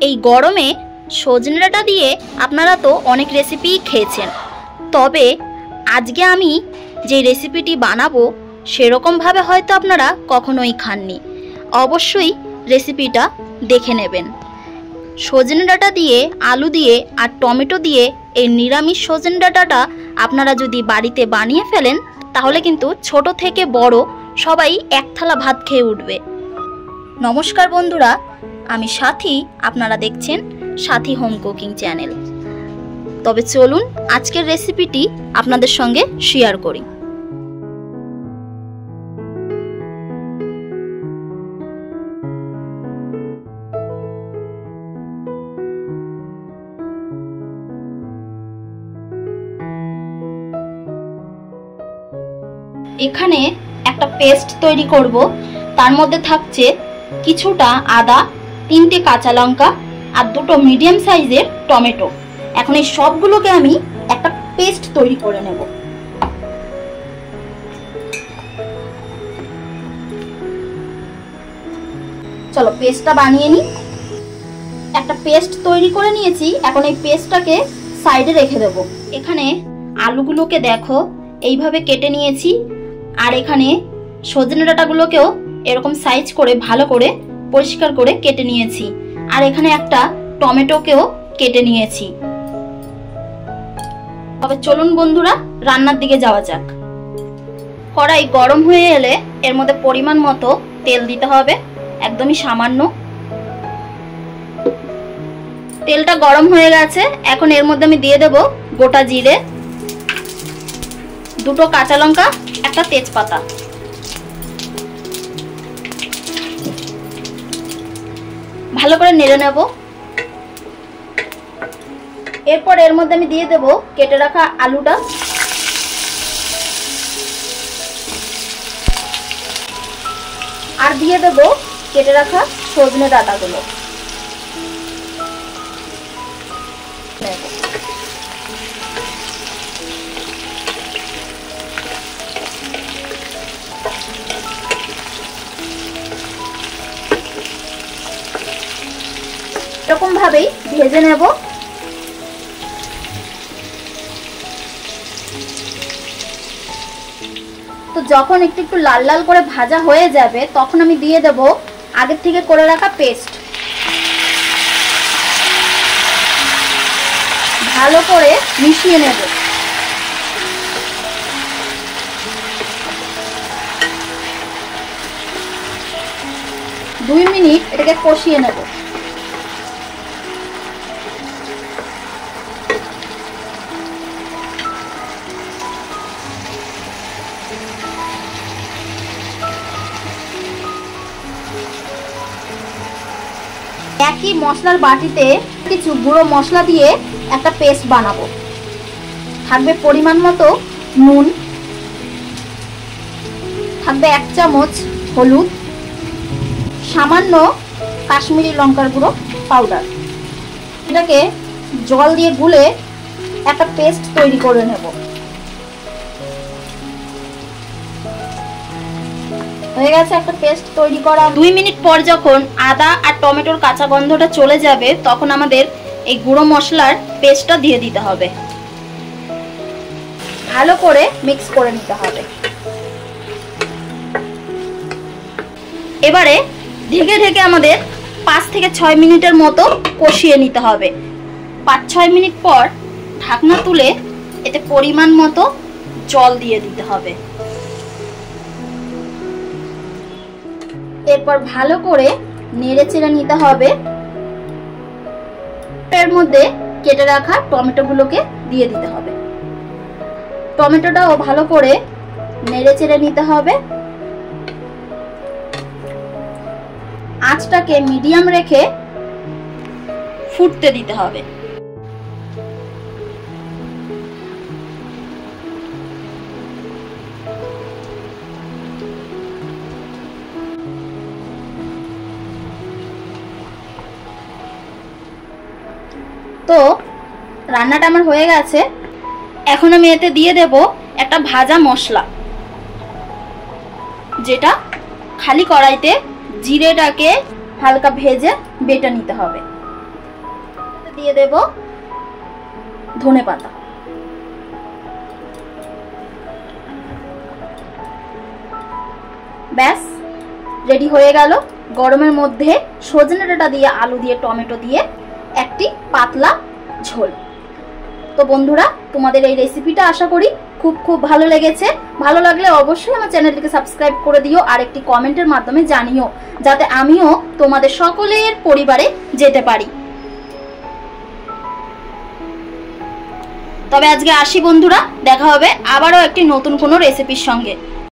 এই গরমে সজনে ডাঁটা দিয়ে আপনারা তো অনেক রেসিপি খেয়েছেন, তবে আজকে আমি যে রেসিপিটি বানাবো সেরকমভাবে হয়তো আপনারা কখনোই খাননি। অবশ্যই রেসিপিটা দেখে নেবেন। সজনে ডাঁটা দিয়ে, আলু দিয়ে আর টমেটো দিয়ে এই নিরামিষ সজনে ডাঁটাটা আপনারা যদি বাড়িতে বানিয়ে ফেলেন তাহলে কিন্তু ছোট থেকে বড় সবাই এক থালা ভাত খেয়ে উঠবে। নমস্কার বন্ধুরা, আমি সাথী, আপনারা দেখছেন সাথী হোম কুকিং চ্যানেল। তবে চলুন আজকের রেসিপিটি আপনাদের সঙ্গে শেয়ার করি। এখানে একটা পেস্ট তৈরি করব। তার মধ্যে থাকছে কিছুটা আদা, 3টে কাঁচা লঙ্কা আর 2টো মিডিয়াম সাইজের টমেটো। এখন এই সবগুলোকে আমি একটা পেস্ট তৈরি করে নেব। চলো পেস্টটা বানিয়ে নিই। একটা পেস্ট তৈরি করে নিয়েছি, এখন এই পেস্টটাকে সাইডে রেখে দেব। এখানে আলুগুলোকে দেখো এইভাবে কেটে নিয়েছি, আর এখানে সজনে ডাঁটাগুলোকেও এরকম সাইজ করে ভালো করে পরিষ্কার করে কেটে নিয়েছি, আর এখানে একটা টমেটোকেও কেটে নিয়েছি। তবে চলুন বন্ধুরা রান্নার দিকে যাওয়া যাক। কড়াই গরম হয়ে এলে এর মধ্যে পরিমাণ মতো তেল দিতে হবে, একদমই সামান্য। তেলটা গরম হয়ে গেছে, এখন এর মধ্যে আমি দিয়ে দেব গোটা জিরে, 2টো কাঁচা লঙ্কা, একটা তেজপাতা। ভালো করে নেড়ে নেব। এরপর এর মধ্যে আমি দিয়ে দেব কেটে রাখা আলুটা, আর দিয়ে দেব কেটে রাখা সজনে ডাঁটাগুলো। এরকম ভাবেই ভেজে নেব। তো যখন একটু একটু লাল লাল করে ভাজা হয়ে যাবে তখন আমি দিয়ে দেব আগের থেকে করে রাখা পেস্ট। ভালো করে মিশিয়ে নেব। দুই মিনিট এটাকে কষিয়ে নেব। একই মশলার বাটিতে কিছু গুঁড়ো মশলা দিয়ে একটা পেস্ট বানাবো। থাকবে পরিমাণ মতো নুন, থাকবে 1 চামচ হলুদ, সামান্য কাশ্মীরি লঙ্কার গুঁড়ো পাউডার। এটাকে জল দিয়ে গুলে একটা পেস্ট তৈরি করে নেব। হয়ে গেছে একটা পেস্ট তৈরি করা। 2 মিনিট পর যখন আদা আর টমেটোর কাঁচা গন্ধটা চলে যাবে তখন আমাদের এই গুঁড়ো মশলার পেস্টটা দিয়ে দিতে হবে। ভালো করে মিক্স করে নিতে হবে। এবারে ঢেকে ঢেকে আমাদের 5 থেকে 6 মিনিটের মতো কষিয়ে নিতে হবে। 5-6 মিনিট পর ঢাকনা তুলে এতে পরিমাণ মতো জল দিয়ে দিতে হবে। এরপর ভালো করে নেড়ে চেড়ে নিতে হবে। এর মধ্যে কেটে রাখা টমেটোগুলোকে দিয়ে দিতে হবে। টমেটোটাও ভালো করে নেড়ে চেড়ে নিতে হবে। আঁচটাকে মিডিয়াম রেখে ফুটতে দিতে হবে। তো রান্নাটা আমার হয়ে গেছে। এখন আমি এতে দিয়ে দেব একটা ভাজা মশলা, যেটা খালি কড়াইতে জিরেটাকে হালকা ভেজে বেটে নিতে হবে। দিয়ে দেব ধনেপাতা। ব্যাস রেডি হয়ে গেল গরমের মধ্যে সজনে ডাঁটা দিয়ে, আলু দিয়ে, টমেটো দিয়ে একটি পাতলা ঝোল। তো বন্ধুরা, তোমাদের এই রেসিপিটা আশা করি খুব খুব ভালো লেগেছে। ভালো লাগলে অবশ্যই আমার চ্যানেলটিকে সাবস্ক্রাইব করে দিও, আর একটি কমেন্টের মাধ্যমে জানিও, যাতে আমিও তোমাদের সকলের পরিবারে যেতে পারি। তবে আজকে আসি বন্ধুরা, দেখা হবে আবারও একটি নতুন কোনো রেসিপির সঙ্গে।